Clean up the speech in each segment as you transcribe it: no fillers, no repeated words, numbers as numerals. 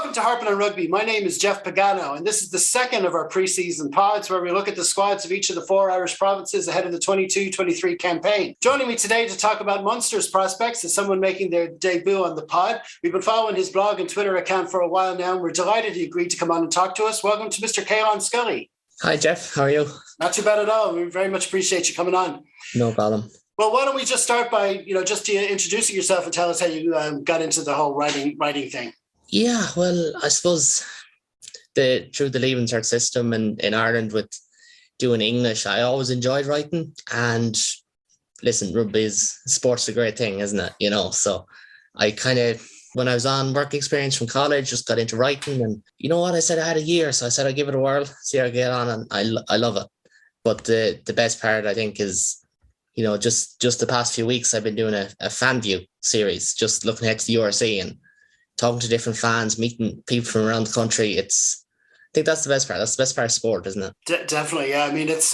Welcome to Harping on Rugby. My name is Jeff Pagano, and this is the second of our preseason pods where we look at the squads of each of the four Irish provinces ahead of the 22-23 campaign. Joining me today to talk about Munster's prospects is someone making their debut on the pod. We've been following his blog and Twitter account for a while now, and we're delighted he agreed to come on and talk to us. Welcome to Mr. Caelan Scully. Hi, Jeff. How are you? Not too bad at all. We very much appreciate you coming on. No problem. Well, why don't we just start by, just introducing yourself and tell us how you got into the whole writing thing. Yeah, well, I suppose through the Leaving Cert system in Ireland with doing English, I always enjoyed writing. And listen, sport's a great thing, isn't it? So I kind of, when I was on work experience from college, just got into writing. And you know what? I said I had a year, so I said I'd give it a whirl, see how I get on, and I love it. But the best part, I think, is, just the past few weeks, I've been doing a fan view series, just looking ahead to the URC and talking to different fans, meeting people from around the country. I think that's the best part. That's the best part of sport, isn't it? Definitely, yeah. I mean, it's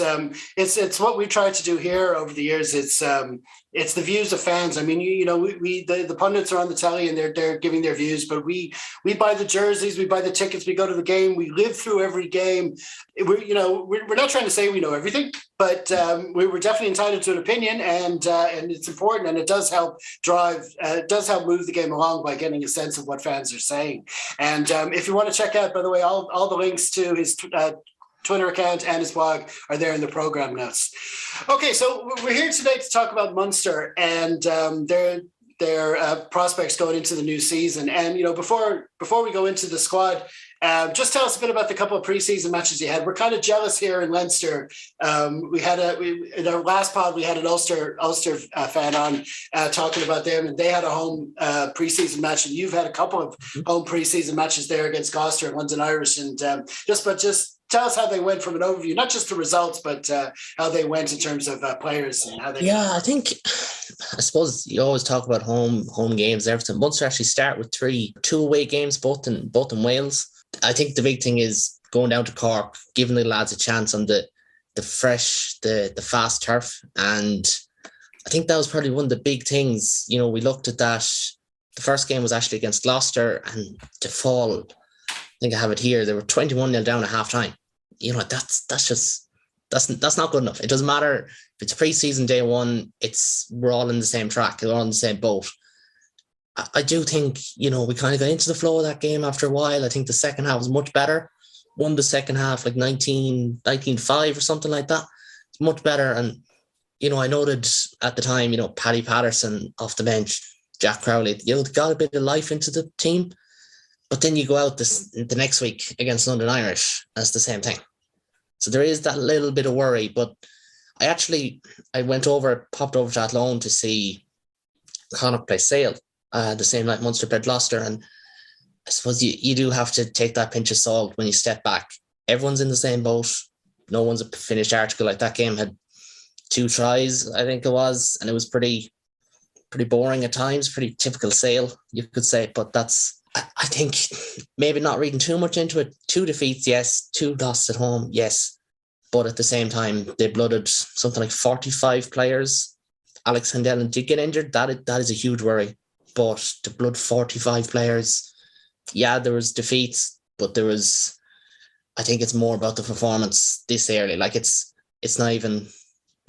what we tried to do here over the years. It's the views of fans. I mean, the pundits are on the telly and they're giving their views, but we buy the jerseys, we buy the tickets, we go to the game, we live through every game. We're not trying to say we know everything, but we're definitely entitled to an opinion, and it's important, and it does help move the game along by getting a sense of what fans are saying. And if you want to check out, by the way, all the links to his Twitter account and his blog are there in the program notes. Okay, so we're here today to talk about Munster and their prospects going into the new season. And before we go into the squad, just tell us a bit about the couple of preseason matches you had. We're kind of jealous here in Leinster. In our last pod, we had an Ulster fan on talking about them, and they had a home preseason match, and you've had a couple of home preseason matches there against Gloucester and London Irish. And just tell us how they went from an overview, not just the results, but how they went in terms of players and how they. Yeah, I suppose you always talk about home games and everything. Munster actually start with two away games, both in Wales. I think the big thing is going down to Cork, giving the lads a chance on the fresh, the fast turf. And I think that was probably one of the big things. We looked at that. The first game was actually against Gloucester, and to fall, I think I have it here, they were 21-0 down at half time. That's not good enough. It doesn't matter if it's pre-season day one, we're all in the same track, we're all in the same boat. I do think, we kind of got into the flow of that game after a while. I think the second half was much better. Won the second half like 19-5 or something like that. It's much better. And, I noted at the time, Paddy Patterson off the bench, Jack Crowley, got a bit of life into the team. But then you go out the next week against London Irish, that's the same thing. So there is that little bit of worry. But I popped over to Athlone to see Connacht play Sale the same night Munster played Gloucester. And I suppose you do have to take that pinch of salt when you step back. Everyone's in the same boat. No one's a finished article. Like, that game had 2 tries, I think it was, and it was pretty boring at times, pretty typical Sale, you could say. But I think maybe not reading too much into it. 2 defeats, yes. 2 losses at home, yes. But at the same time, they blooded something like 45 players. Alex Handelen did get injured. That is a huge worry. But to blood 45 players, yeah, there was defeats, but I think it's more about the performance this early. Like, it's not even,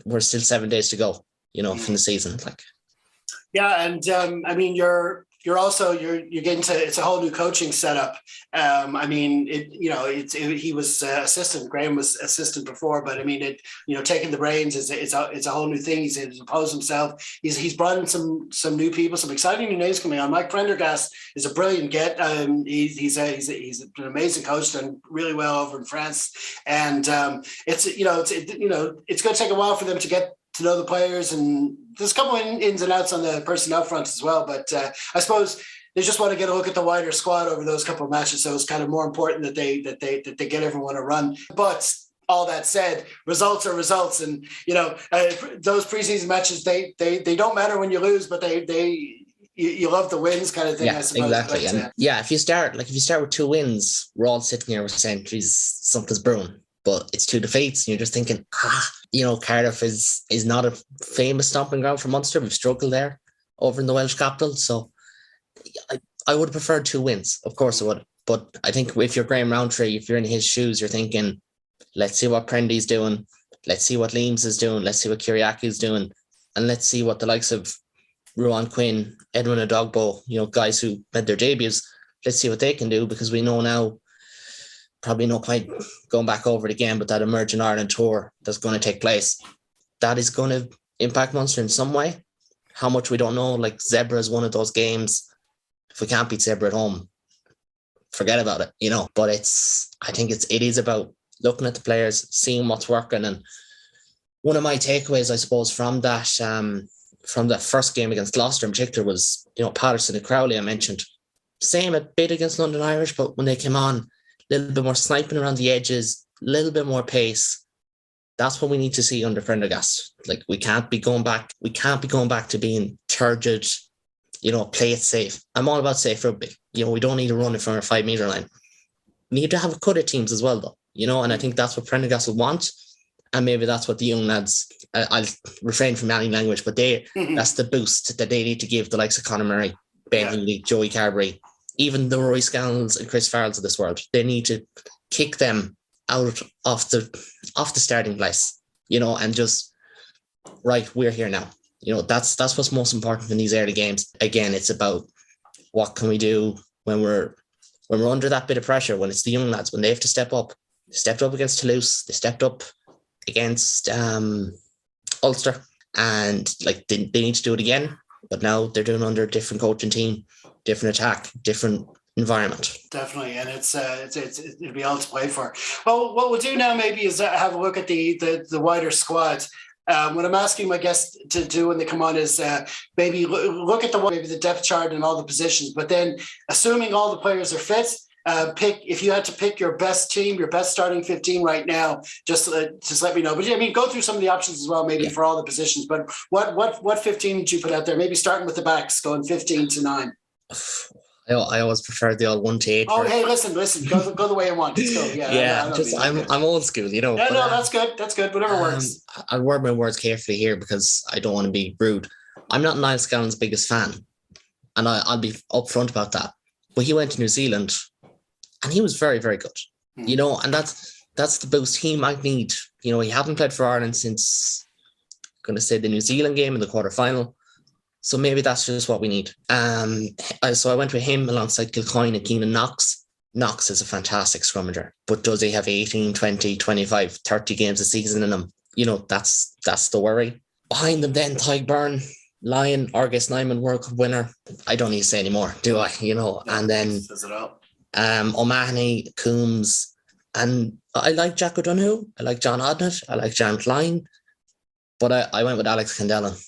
we're still 7 days to go, from the season. Like, yeah, and I mean, you're getting to, it's a whole new coaching setup. I mean, he was assistant. Graham was assistant before, but I mean, taking the reins is a whole new thing. He's imposed himself. He's brought in some new people, some exciting new names coming on. Mike Prendergast is a brilliant get. He's an amazing coach, done really well over in France, and it's going to take a while for them to get to know the players, and there's a couple of ins and outs on the personnel front as well. But I suppose they just want to get a look at the wider squad over those couple of matches. So it's kind of more important that they get everyone a run. But all that said, results are results, and those preseason matches they don't matter when you lose, but you love the wins, kind of thing. Yeah, I suppose. Exactly. But, and if you start with 2 wins, we're all sitting here saying, "Geez, something's brewing." But it's 2 defeats, and you're just thinking, Cardiff is not a famous stomping ground for Munster. We've struggled there over in the Welsh capital. So I would have preferred 2 wins. Of course I would. But I think if you're Graham Roundtree, if you're in his shoes, you're thinking, let's see what Prendy's doing. Let's see what Leams is doing. Let's see what Kiriaki's doing. And let's see what the likes of Ruan Quinn, Edwin Adogbo, guys who made their debuts, let's see what they can do, because we know now, probably no point going back over it again, but that Emerging Ireland tour that's going to take place, that is going to impact Munster in some way. How much we don't know. Like Zebra is one of those games. If we can't beat Zebra at home, forget about it, But I think it is about looking at the players, seeing what's working. And one of my takeaways, I suppose, from that first game against Gloucester in particular was, Patterson and Crowley I mentioned. Same a bit against London Irish, but when they came on, a little bit more sniping around the edges, a little bit more pace. That's what we need to see under Prendergast. Like we can't be going back to being turgid, play it safe. I'm all about safe rugby. We don't need to run it from our 5 metre line. We need to have a cut of teams as well, though, and I think that's what Prendergast will want. And maybe that's what the young lads, I'll refrain from any language, but that's the boost that they need to give the likes of Conor Murray, Ben Healy, Joey Carberry, even the Roy Scannells and Chris Farrells of this world. They need to kick them out of the starting place, and just, right, we're here now. That's what's most important in these early games. Again, it's about what can we do when we're under that bit of pressure, when it's the young lads, when they have to step up. They stepped up against Toulouse, they stepped up against Ulster, and like they need to do it again, but now they're doing under a different coaching team, different attack, different environment. Definitely, and it'll be all to play for. Well, what we'll do now maybe is have a look at the wider squad. What I'm asking my guests to do when they come on is maybe look at the depth chart and all the positions, but then assuming all the players are fit, if you had to pick your best team, your best starting 15 right now, just let me know. But go through some of the options as well, maybe for all the positions. But what 15 did you put out there? Maybe starting with the backs, going 15 to 9. I always prefer the old 1 to 8. Oh, hey, listen, go the way I want. Let's go. Yeah, I'm old school, Yeah, but, that's good. That's good. Whatever works. I'll word my words carefully here because I don't want to be rude. I'm not Niall Scannell's biggest fan, and I'll be upfront about that. But he went to New Zealand, and he was very, very good. And that's the boost he might need. He hadn't played for Ireland since, I'm going to say, the New Zealand game in the quarterfinal. So maybe that's just what we need. So I went with him alongside Kilcoyne and Keenan Knox. Knox is a fantastic scrummager, but does he have 18, 20, 25, 30 games a season in him? That's the worry. Behind them then, Tyg Byrne, Lyon, Argus Nyman, World Cup winner. I don't need to say anymore, do I? And then O'Mahony, Coombs, and I like Jack O'Donoghue. I like John Odnett. I like Jan Klein. But I went with Alex Candela.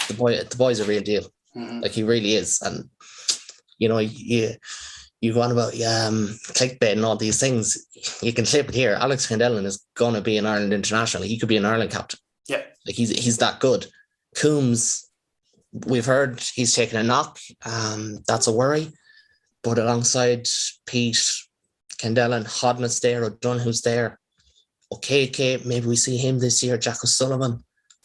The boy's a real deal. Mm-hmm. Like he really is. And you go on about clickbait and all these things. You can flip it here. Alex Candela is gonna be an Ireland international. He could be an Ireland captain. Yeah. Like he's that good. Coombs, we've heard he's taken a knock. That's a worry. But alongside Pete, Candela and Hodnett's there, O'Donoghue's there. Okay, maybe we see him this year. Jack O'Sullivan.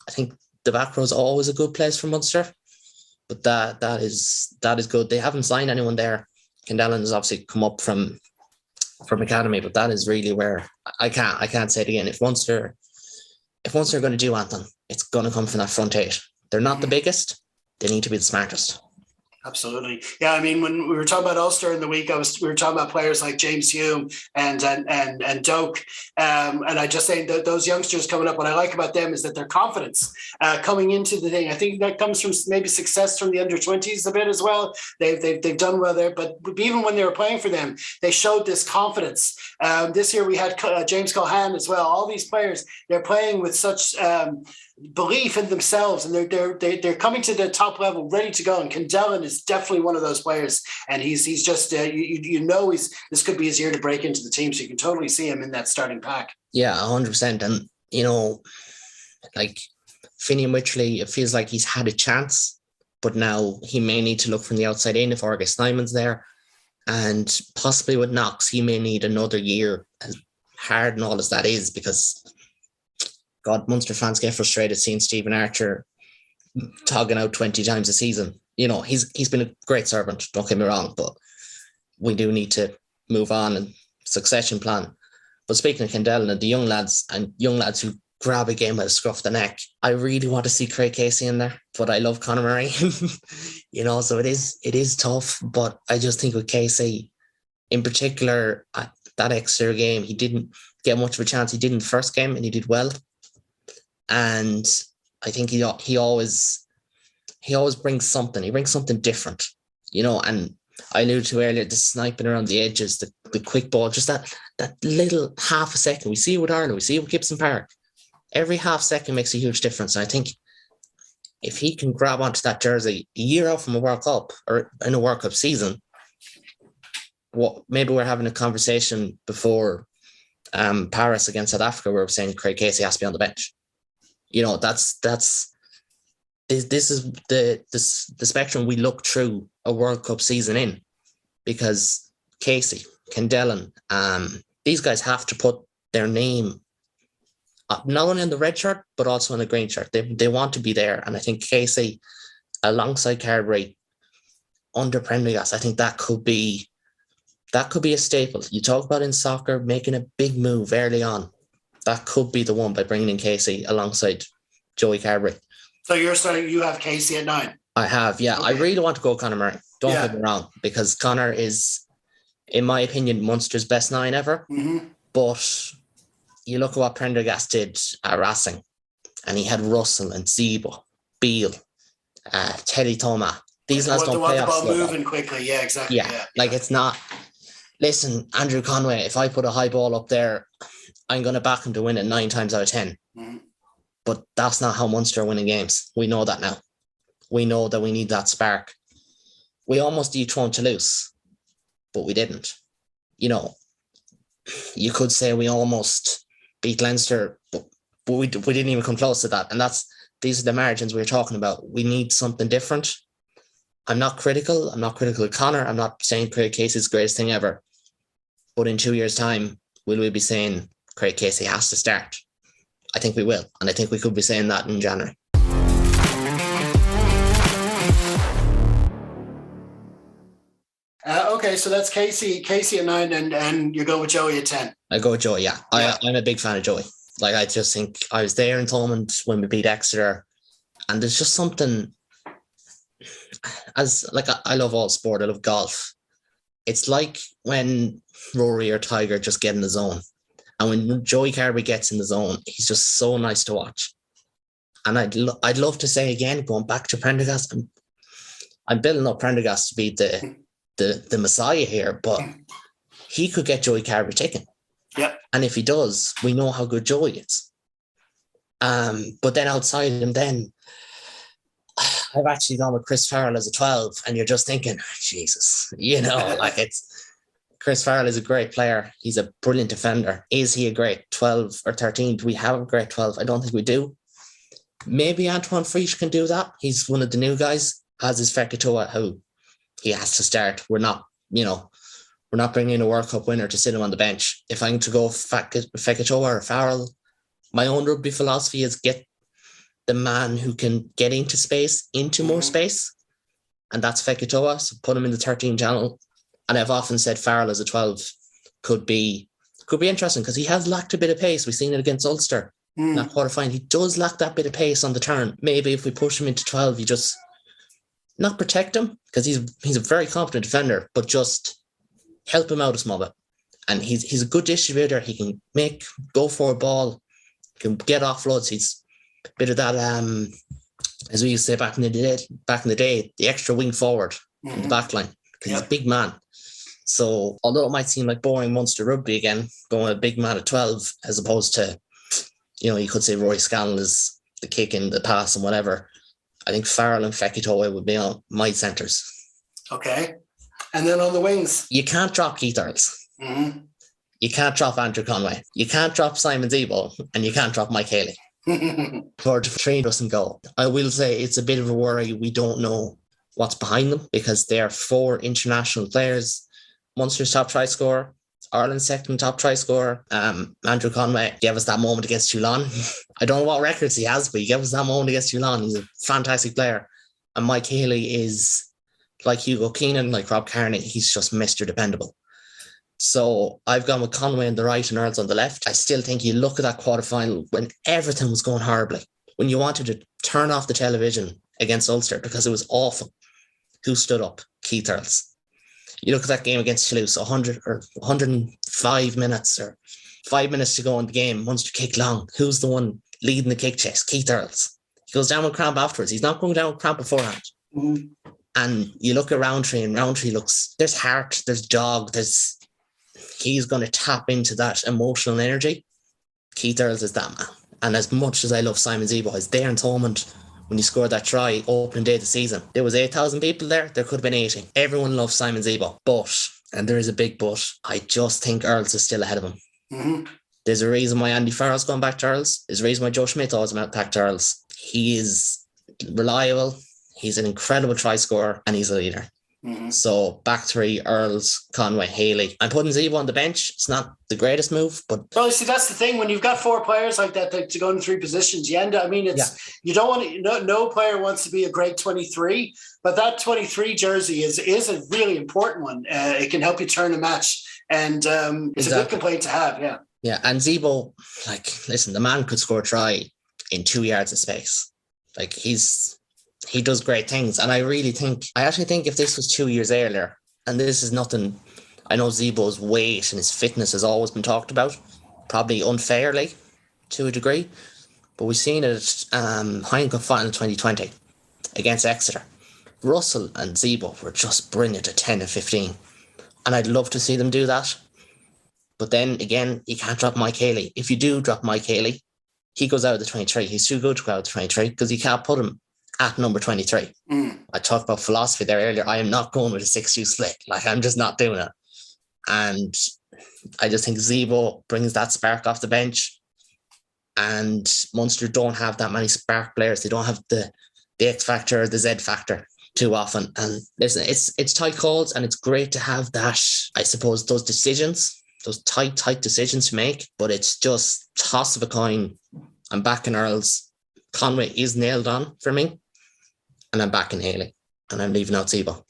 I think the back row is always a good place for Munster, but that is good. They haven't signed anyone there. Candela has obviously come up from academy, but that is really where I can't say it again. If Munster are going to do anything, it's going to come from that front 8. They're not the biggest. They need to be the smartest. Absolutely. Yeah, when we were talking about Ulster in the week, we were talking about players like James Hume and Doak. And I just say that those youngsters coming up, what I like about them is that their confidence coming into the thing. I think that comes from maybe success from the under-20s a bit as well. They've done well there, but even when they were playing for them, they showed this confidence. This year we had James Cohan as well. All these players, they're playing with such belief in themselves, and they're coming to the top level ready to go. And Candela is definitely one of those players, and he's just this could be his year to break into the team, so you can totally see him in that starting pack. Yeah, 100%. And like Finian Wycherley, it feels like he's had a chance, but now he may need to look from the outside in if Argus Nyman's there, and possibly with Knox he may need another year, as hard and all as that is, because God, Munster fans get frustrated seeing Stephen Archer togging out 20 times a season. He's been a great servant, don't get me wrong, but we do need to move on and succession plan. But speaking of Kendall and the young lads who grab a game by the scruff of the neck, I really want to see Craig Casey in there, but I love Conor Murray. So it is tough, but I just think with Casey in particular, that extra game, he didn't get much of a chance. He did in the first game and he did well. And I think he always brings something. He brings something different, and I alluded to earlier, the sniping around the edges, the quick ball, just that little half a second. We see it with Ireland, we see it with Gibson Park. Every half second makes a huge difference. And I think if he can grab onto that jersey a year out from a World Cup or in a World Cup season, maybe we're having a conversation before Paris against South Africa where we're saying Craig Casey has to be on the bench. This is the spectrum we look through a World Cup season in, because Casey, Kendellen, these guys have to put their name not only on the red shirt but also on the green shirt. They want to be there, and I think Casey alongside Carberry under Prendergast, I think that could be a staple. You talk about in soccer making a big move early on. That could be the one by bringing in Casey alongside Joey Carberry. So you're saying you have Casey at 9? I have, yeah. Okay. I really want to go Conor Murray. Don't get me wrong, because Conor is, in my opinion, Munster's best 9 ever. Mm-hmm. But you look at what Prendergast did at Racing, and he had Russell and Zebo, Beale, Teddy Thomas. These lads don't play off slow moving quickly. Yeah, exactly. Yeah, it's not. Listen, Andrew Conway, if I put a high ball up there, I'm going to back him to win it 9 times out of 10. Mm-hmm. But that's not how Munster are winning games. We know that now. We know that we need that spark. We almost dethroned Toulouse, but we didn't. You could say we almost beat Leinster, but we didn't even come close to that. And these are the margins we're talking about. We need something different. I'm not critical. I'm not critical of Conor. I'm not saying Craig Casey's the greatest thing ever. But in 2 years' time, will we be saying Craig Casey has to start? I think we will. And I think we could be saying that in January. Okay, so that's Casey at 9, and you go with Joey at 10. I go with Joey, yeah. I'm a big fan of Joey. I just think I was there in Thomond when we beat Exeter, and there's just something, I love all sport, I love golf. It's like when Rory or Tiger just get in the zone. And when Joey Carberry gets in the zone, he's just so nice to watch. And I'd love to say again, going back to Prendergast, I'm building up Prendergast to be the messiah here, but he could get Joey Carberry taken. Yep. And if he does, we know how good Joey is. But then outside him, then I've actually gone with Chris Farrell as a 12, and you're just thinking, Jesus, it's. Chris Farrell is a great player. He's a brilliant defender. Is he a great 12 or 13? Do we have a great 12? I don't think we do. Maybe Antoine Frisch can do that. He's one of the new guys. Has his Fekitoa, who he has to start. We're not bringing in a World Cup winner to sit him on the bench. If I'm to go Fekitoa or Farrell, my own rugby philosophy is get the man who can get into more space. And that's Fekitoa. So put him in the 13 channel. And I've often said Farrell as a 12 could be interesting because he has lacked a bit of pace. We've seen it against Ulster in that quarterfinal. He does lack that bit of pace on the turn. Maybe if we push him into 12, you just not protect him because he's a very competent defender, but just help him out a small bit. And he's a good distributor. He can go for a ball, can get offloads. He's a bit of that, as we used to say back in the day, the extra wing forward in the back line because he's a big man. So although it might seem like boring Munster rugby again, going with a big man at 12, as opposed to, you could say Roy Scannell is the kick and the pass and whatever. I think Farrell and Fekitoa would be on my centres. Okay. And then on the wings? You can't drop Keith Earls. Mm-hmm. You can't drop Andrew Conway. You can't drop Simon Zebo. And you can't drop Mike Haley. For the train doesn't go. I will say it's a bit of a worry. We don't know what's behind them because they are 4 international players. Munster's top try scorer, Ireland's second top try scorer. Andrew Conway gave us that moment against Toulon. I don't know what records he has, but he gave us that moment against Toulon. He's a fantastic player. And Mike Haley is like Hugo Keenan, like Rob Kearney. He's just Mr. Dependable. So I've gone with Conway on the right and Earls on the left. I still think you look at that quarterfinal when everything was going horribly, when you wanted to turn off the television against Ulster because it was awful. Who stood up? Keith Earls. You look at that game against Toulouse, 100 or 105 minutes or 5 minutes to go in the game. Munster kick long. Who's the one leading the kick chase? Keith Earls. He goes down with cramp afterwards. He's not going down with cramp beforehand. Mm-hmm. And you look at Roundtree, and Roundtree looks, there's heart, there's dog, he's going to tap into that emotional energy. Keith Earls is that man. And as much as I love Simon Zebo, as there in Thomond, when he scored that try opening day of the season, there was 8,000 people there could have been 80. Everyone loves Simon Zebo, but, and there is a big but, I just think Earls is still ahead of him. Mm-hmm. There's a reason why Andy Farrell's gone back to Earls. There's a reason why Joe Schmidt always went back to Earls. He is reliable, he's an incredible try scorer, and he's a leader. Mm-hmm. So back three, Earls, Conway, Haley. I'm putting Zebo on the bench. It's not the greatest move, but well, see, that's the thing. When you've got four players like that to go in three positions, you end up, I mean, you don't want to, no player wants to be a great 23, but that 23 jersey is a really important one. It can help you turn a match, and it's a good complaint to have. Yeah. Yeah. And Zebo, like, listen, the man could score a try in 2 yards of space. Like, he does great things. And I actually think if this was 2 years earlier, and this is nothing, I know Zebo's weight and his fitness has always been talked about, probably unfairly to a degree, but we've seen it at Heineken Cup final 2020 against Exeter. Russell and Zebo were just brilliant at 10 and 15. And I'd love to see them do that. But then again, you can't drop Mike Haley. If you do drop Mike Haley, he goes out of the 23. He's too good to go out of the 23 because you can't put him at number 23. I talked about philosophy there earlier. I am not going with a 6-2 split. Like, I'm just not doing it. And I just think Zebo brings that spark off the bench. And Munster don't have that many spark players. They don't have the X factor, the Z factor too often. And listen, it's tight calls, and it's great to have that, I suppose, those decisions, those tight decisions to make. But it's just toss of a coin. I'm backing Earls. Conway is nailed on for me. And I'm backing Haley, and I'm leaving out Zebo.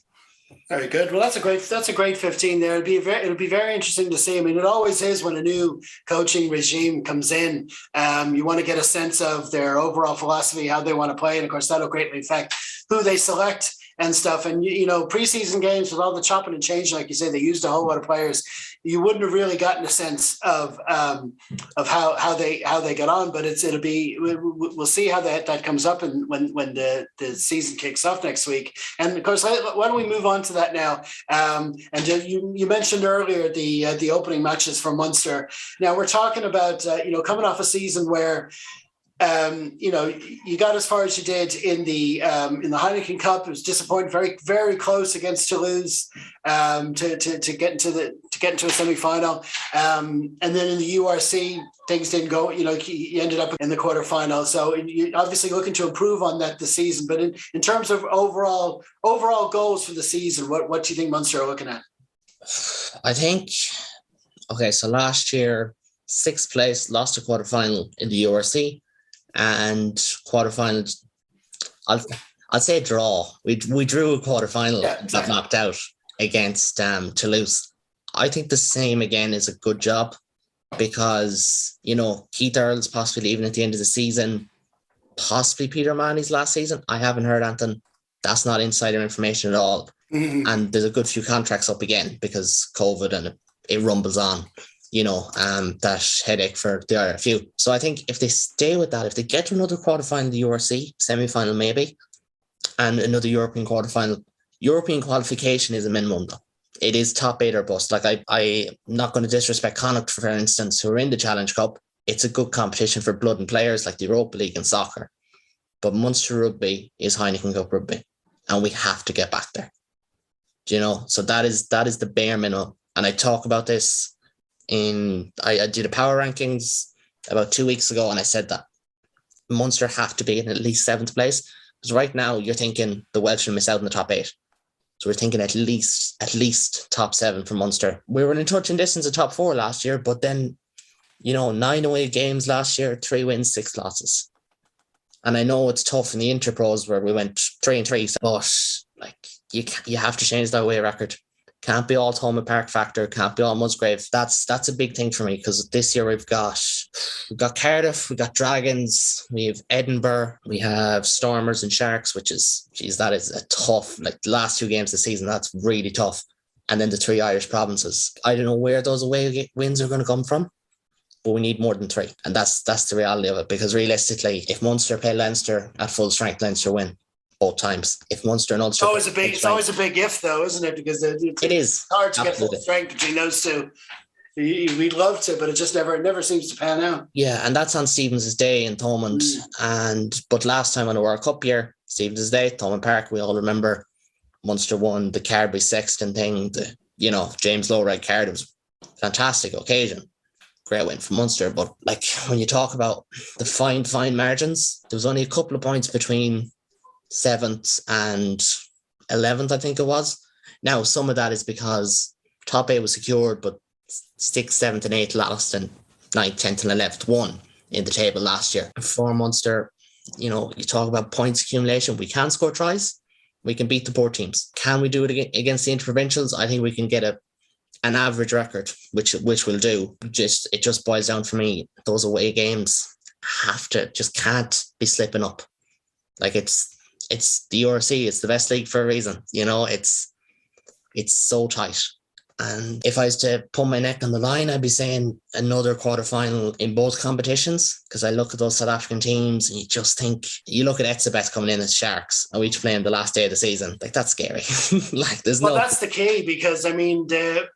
Very good. Well, that's a great 15 there. It'll be very interesting to see. I mean, it always is when a new coaching regime comes in. You want to get a sense of their overall philosophy, how they want to play, and of course that'll greatly affect who they select and stuff. And preseason games with all the chopping and changing, like you say, they used a whole lot of players. You wouldn't have really gotten a sense of how they get on. But we'll see how that comes up and when the season kicks off next week. And of course, why don't we move on to that now? And you mentioned earlier the opening matches for Munster. Now we're talking about coming off a season where you got as far as you did in the Heineken Cup. It was disappointing, very, very close against Toulouse to get into a semi-final. And then in the URC, things didn't go. You ended up in the quarterfinal. So you're obviously looking to improve on that this season. But in terms of overall goals for the season, what do you think Munster are looking at? I think, okay, so last year, 6th place, lost a quarterfinal in the URC. And quarterfinals, I'll say draw. We drew a quarterfinal and got knocked out against Toulouse. I think the same again is a good job because Keith Earls possibly leaving at the end of the season, possibly Peter Manny's last season. I haven't heard anything. That's not insider information at all. Mm-hmm. And there's a good few contracts up again because COVID and it rumbles on. That headache for the RFU. So I think if they stay with that, if they get to another quarterfinal in the URC, semi-final maybe, and another European quarterfinal, European qualification is a minimum though. It is top 8 or bust. Like I'm not going to disrespect Connacht, for instance, who are in the Challenge Cup. It's a good competition for blood and players like the Europa League and soccer. But Munster Rugby is Heineken Cup Rugby, and we have to get back there. So that is the bare minimum. And I talk about this I did a power rankings about 2 weeks ago, and I said that Munster have to be in at least 7th place because right now you're thinking the Welsh will miss out in the top 8, so we're thinking at least top 7 for Munster. We were in touch and distance of top 4 last year, but then 9 away games last year, 3 wins, 6 losses, and I know it's tough in the Interpros where we went 3-3, but like you have to change that away record. Can't be all Thomond Park factor, can't be all Musgrave. That's a big thing for me, because this year we've got Cardiff, we've got Dragons, we have Edinburgh, we have Stormers and Sharks, which is, geez, that is a tough, like the last 2 games of the season, that's really tough. And then the 3 Irish provinces. I don't know where those away wins are going to come from, but we need more than 3. And that's the reality of it, because realistically, if Munster play Leinster at full strength, Leinster win both times. If Munster and Ulster, it's always a big if, though, isn't it? Because it is hard to absolutely get full strength between those two. We'd love to, but it just never seems to pan out. Yeah, and that's on Stevens' day in Thomond. But last time on the World Cup year, Stevens' day, Thomond Park, we all remember Munster won the Carberry Sexton thing. James Lowe red card. It was a fantastic occasion. Great win for Munster. But like when you talk about the fine margins, there was only a couple of points between 7th and 11th, I think it was. Now, some of that is because top 8 was secured, but 6th, 7th and 8th lost, and 9th, 10th and 11th won in the table last year. For Munster, you talk about points accumulation. We can score tries. We can beat the poor teams. Can we do it against the interprovincials? I think we can get an average record, which we'll do. It just boils down for me. Those away games can't be slipping up. Like it's the URC. It's the best league for a reason. It's so tight. And if I was to put my neck on the line, I'd be saying another quarterfinal in both competitions, because I look at those South African teams and you look at Etzebeth coming in as Sharks and we each playing the last day of the season. Like, that's scary. That's the key, because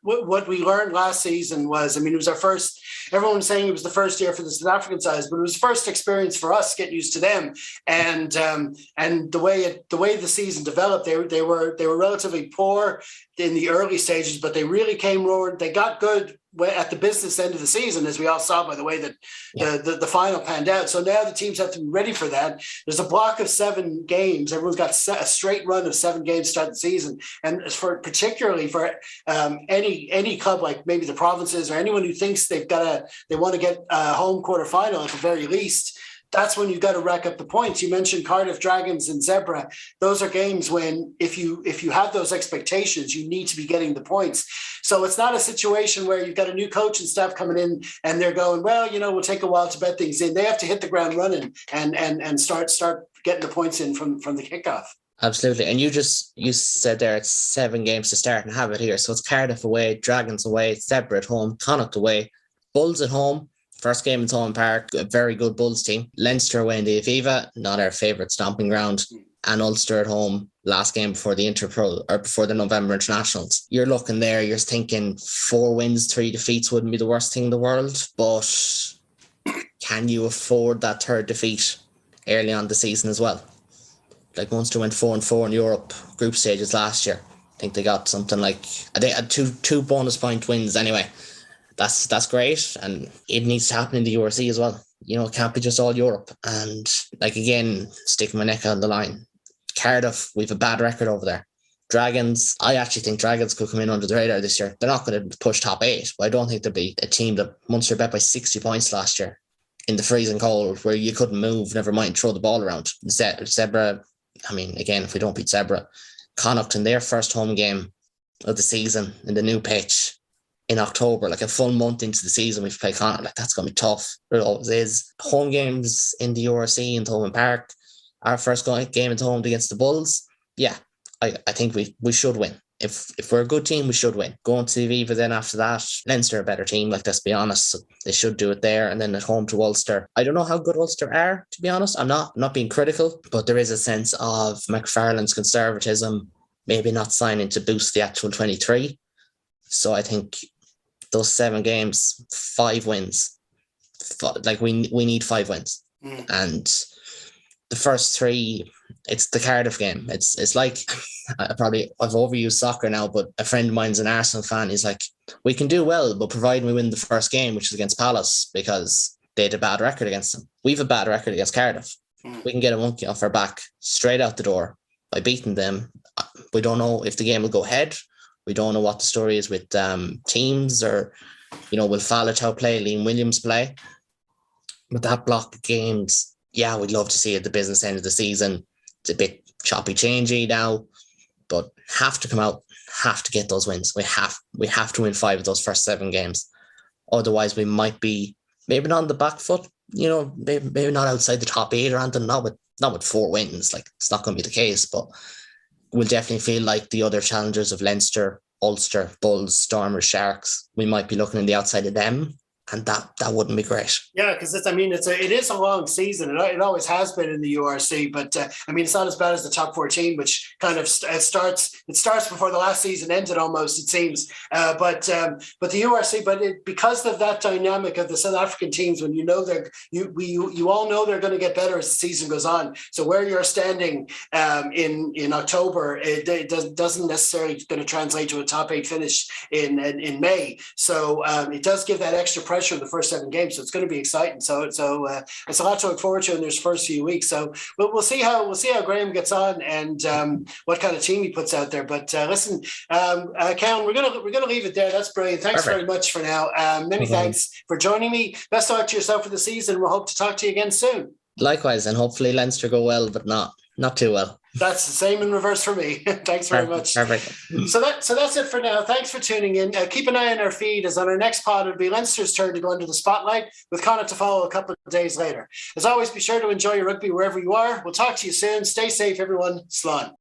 what we learned last season was, it was our first. Everyone was saying it was the first year for the South African sides, but it was the first experience for us getting used to them. And the way the season developed, they were relatively poor in the early stages, but they really came roaring. They got good at the business end of the season, as we all saw by the way that the final panned out. So now the teams have to be ready for that. There's a block of 7 games. Everyone's got a straight run of 7 games to start the season. And particularly for any club, like maybe the provinces or anyone who thinks they want to get a home quarterfinal at the very least, that's when you've got to rack up the points. You mentioned Cardiff, Dragons and Zebra. Those are games when if you have those expectations, you need to be getting the points. So it's not a situation where you've got a new coach and staff coming in and they're going, well, we'll take a while to bet things in. They have to hit the ground running and start getting the points in from the kickoff. Absolutely. And you said there it's 7 games to start and have it here. So it's Cardiff away, Dragons away, Zebra at home, Connacht away, Bulls at home. First game in Thomond Park, a very good Bulls team. Leinster away in the Aviva, not our favourite stomping ground. And Ulster at home, last game before the Interpro or before the November internationals. You're looking there, you're thinking 4 wins, 3 defeats wouldn't be the worst thing in the world. But can you afford that 3rd defeat early on the season as well? Like Munster went 4-4 in Europe group stages last year. I think they got something like, they had two bonus point wins anyway. That's great, and it needs to happen in the URC as well. It can't be just all Europe. And again, sticking my neck on the line, Cardiff, we've a bad record over there. Dragons, I actually think Dragons could come in under the radar this year. They're not going to push top 8, but I don't think they'll be a team that Munster bet by 60 points last year in the freezing cold where you couldn't move, never mind throw the ball around. Zebra, again, if we don't beat Zebra, Connacht in their first home game of the season in the new pitch in October, like a full month into the season, we've played Connacht. Like, that's going to be tough. It always is. Home games in the URC in Thomond Park. Our first game at home against the Bulls. Yeah, I think we should win. If we're a good team, we should win. Going to the Aviva then after that, Leinster are a better team, let's be honest. So they should do it there. And then at home to Ulster. I don't know how good Ulster are, to be honest. I'm not being critical, but there is a sense of McFarlane's conservatism, maybe not signing to boost the actual 23. So I think those 7 games, 5 wins. We need 5 wins. And the first 3, it's the Cardiff game. It's like, I've overused soccer now, but a friend of mine's an Arsenal fan. He's like, we can do well, but providing we win the first game, which is against Palace, because they had a bad record against them. We have a bad record against Cardiff. We can get a monkey off our back straight out the door by beating them. We don't know if the game will go ahead. We don't know what the story is with teams, or, will Faletau play, Liam Williams play? But that block of games, yeah, we'd love to see it at the business end of the season. It's a bit choppy changey now, but have to come out, have to get those wins. We have to win 5 of those first 7 games. Otherwise, we might be maybe not on the back foot, maybe not outside the top 8 or anything, not with 4 wins. Like, it's not going to be the case, but we'll definitely feel like the other challengers of Leinster, Ulster, Bulls, Stormers, Sharks, we might be looking on the outside of them. And that wouldn't be great. Yeah, because it is a long season. It always has been in the URC, but it's not as bad as the top 14, which kind of starts before the last season ended almost, it seems. But the URC, because of that dynamic of the South African teams, when you all know they're going to get better as the season goes on. So where you're standing in October, it doesn't necessarily going to translate to a top 8 finish in May. So it does give that extra pressure in the first 7 games, so it's going to be exciting. So it's a lot to look forward to in those first few weeks. So we'll see how Graham gets on and what kind of team he puts out there. But listen, Ken, we're gonna leave it there. That's brilliant. Thanks very much for now. Many thanks for joining me. Best of luck to yourself for the season. We'll hope to talk to you again soon. Likewise, and hopefully Leinster go well, but not too well. That's the same in reverse for me. Thanks very much. Perfect. So that's it for now. Thanks for tuning in. Keep an eye on our feed, as on our next pod, it'll be Leinster's turn to go into the spotlight, with Connacht to follow a couple of days later. As always, be sure to enjoy your rugby wherever you are. We'll talk to you soon. Stay safe, everyone. Slán.